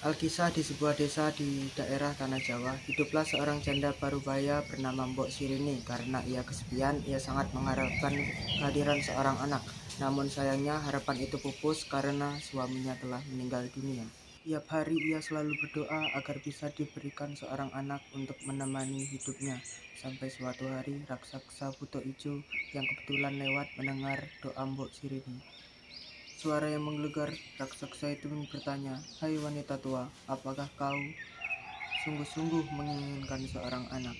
Alkisah di sebuah desa di daerah Tanah Jawa, hiduplah seorang janda parubaya bernama Mbok Sirini. Karena ia kesepian, ia sangat mengharapkan kehadiran seorang anak. Namun sayangnya harapan itu pupus karena suaminya telah meninggal dunia. Tiap hari ia selalu berdoa agar bisa diberikan seorang anak untuk menemani hidupnya. Sampai suatu hari raksasa buto ijo yang kebetulan lewat mendengar doa Mbok Sirini. Suara yang menggelegar, raksasa itu bertanya, "Hai wanita tua, apakah kau sungguh-sungguh menginginkan seorang anak?"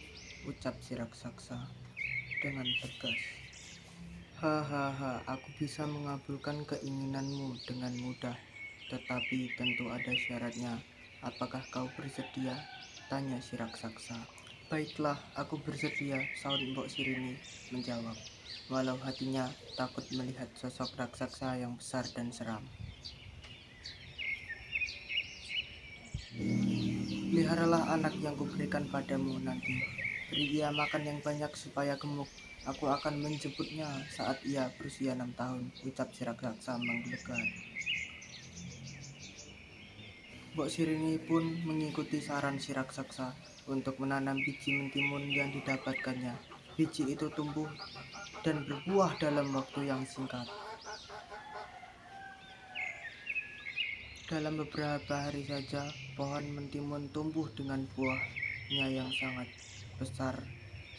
Ucap si raksasa dengan tegas. "Hahaha, aku bisa mengabulkan keinginanmu dengan mudah, tetapi tentu ada syaratnya. Apakah kau bersedia?" tanya si raksasa. "Baiklah, aku bersedia," saut Mbok Sirini menjawab, walau hatinya takut melihat sosok raksasa yang besar dan seram. "Peliharalah anak yang kuberikan padamu nanti. Beri ia makan yang banyak supaya gemuk. Aku akan menjemputnya saat ia berusia 6 tahun, ucap si raksasa menggelegar. Mbok Sirini pun mengikuti saran si raksasa untuk menanam biji mentimun yang didapatkannya. Biji itu tumbuh dan berbuah dalam waktu yang singkat. Dalam beberapa hari saja, pohon mentimun tumbuh dengan buahnya yang sangat besar,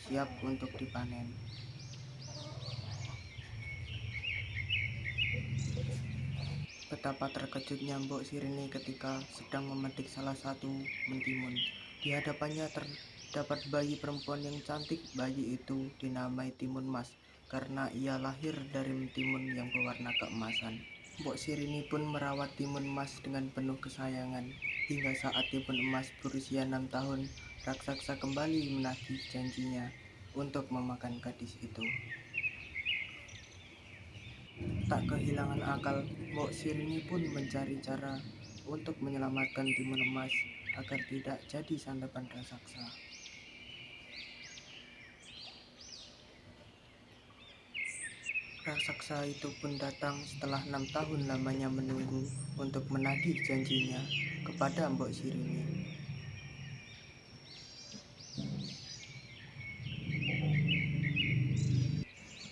siap untuk dipanen. Betapa terkejutnya Mbok Sirini ketika sedang memetik salah satu mentimun. Di hadapannya terdapat bayi perempuan yang cantik. Bayi itu dinamai Timun Mas karena ia lahir dari mentimun yang berwarna keemasan. Mbok Sirini pun merawat Timun Mas dengan penuh kesayangan. Hingga saat Timun Emas berusia 6 tahun, raksasa kembali menagih janjinya untuk memakan gadis itu. Tak kehilangan akal, Mbok Sirini pun mencari cara untuk menyelamatkan Timun Emas agar tidak jadi santapan raksasa. Raksasa itu pun datang setelah 6 tahun lamanya menunggu untuk menagih janjinya kepada Mbok Sirini.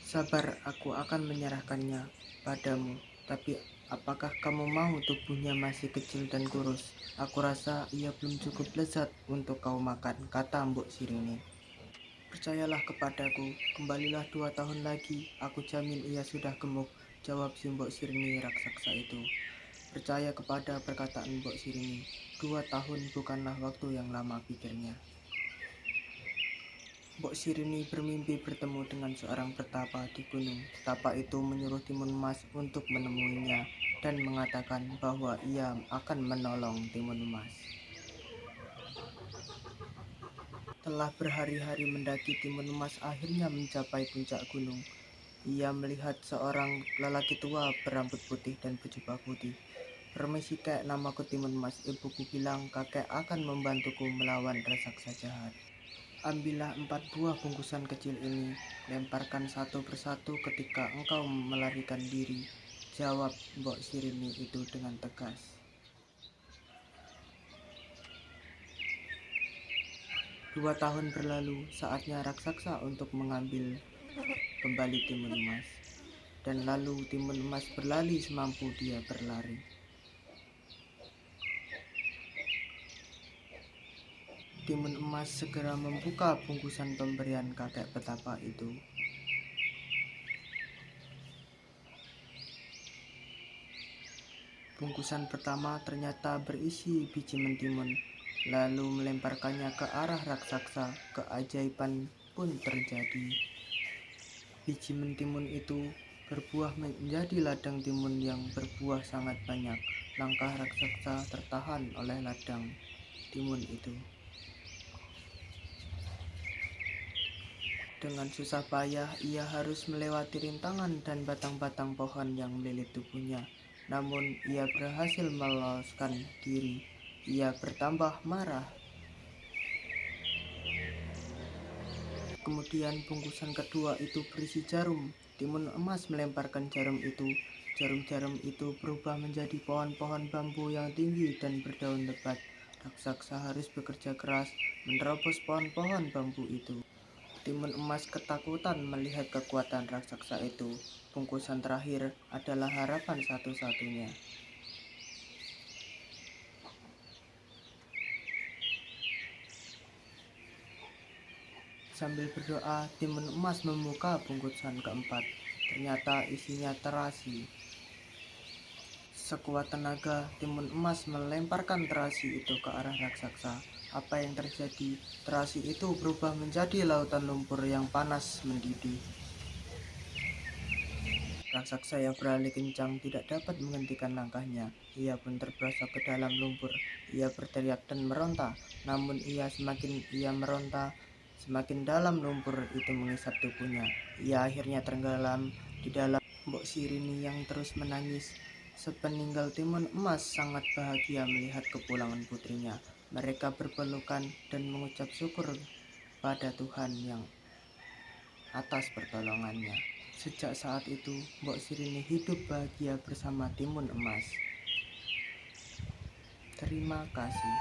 "Sabar, aku akan menyerahkannya padamu. Tapi apakah kamu mau tubuhnya masih kecil dan kurus? Aku rasa ia belum cukup lezat untuk kau makan," kata Mbok Sirini. "Percayalah kepadaku, kembalilah 2 tahun lagi, aku jamin ia sudah gemuk," jawab si Mbok Sirini raksasa itu. Percaya kepada perkataan Mbok Sirini, 2 tahun bukanlah waktu yang lama, pikirnya. Mbok Sirini bermimpi bertemu dengan seorang petapa di gunung. Petapa itu menyuruh Timun Emas untuk menemuinya dan mengatakan bahwa ia akan menolong Timun Emas. Telah berhari-hari mendaki, Timun Emas akhirnya mencapai puncak gunung. Ia melihat seorang lelaki tua berambut putih dan berjubah putih. "Permisi kek, namaku Timun Emas. Ibuku bilang kakek akan membantuku melawan raksasa jahat. Ambillah 4 buah bungkusan kecil ini, lemparkan satu persatu ketika engkau melarikan diri," jawab Mbok Sirini itu dengan tegas. 2 tahun berlalu, saatnya raksasa untuk mengambil kembali Timun Emas. Dan lalu Timun Emas berlari semampu dia berlari. Timun Emas segera membuka bungkusan pemberian kakek petapa itu. Bungkusan pertama ternyata berisi biji mentimun, lalu melemparkannya ke arah raksasa. Keajaiban pun terjadi. Biji mentimun itu berbuah menjadi ladang timun yang berbuah sangat banyak. Langkah raksasa tertahan oleh ladang timun itu. Dengan susah payah ia harus melewati rintangan dan batang-batang pohon yang melilit tubuhnya. Namun ia berhasil meloloskan diri. Ia bertambah marah. Kemudian bungkusan kedua itu berisi jarum. Timun emas melemparkan jarum itu. Jarum-jarum itu berubah menjadi pohon-pohon bambu yang tinggi dan berdaun lebat. Raksasa harus bekerja keras menerobos pohon-pohon bambu itu. Timun emas ketakutan melihat kekuatan raksasa itu. Bungkusan terakhir adalah harapan satu-satunya. Sambil berdoa, Timun emas membuka bungkusan keempat. Ternyata isinya terasi. Sekuat tenaga, Timun emas melemparkan terasi itu ke arah raksasa. Apa yang terjadi? Terasi itu berubah menjadi lautan lumpur yang panas mendidih. Raksasa yang berlari kencang tidak dapat menghentikan langkahnya. Ia pun terperosok ke dalam lumpur. Ia berteriak dan meronta. Namun semakin ia meronta, semakin dalam lumpur itu mengisap tubuhnya. Ia akhirnya tenggelam di dalam. Mbok Sirini yang terus menangis. Sepeninggal Timun emas sangat bahagia melihat kepulangan putrinya. Mereka berpelukan dan mengucap syukur pada Tuhan yang atas pertolongannya. Sejak saat itu, Mbok Sirini hidup bahagia bersama Timun emas. Terima kasih.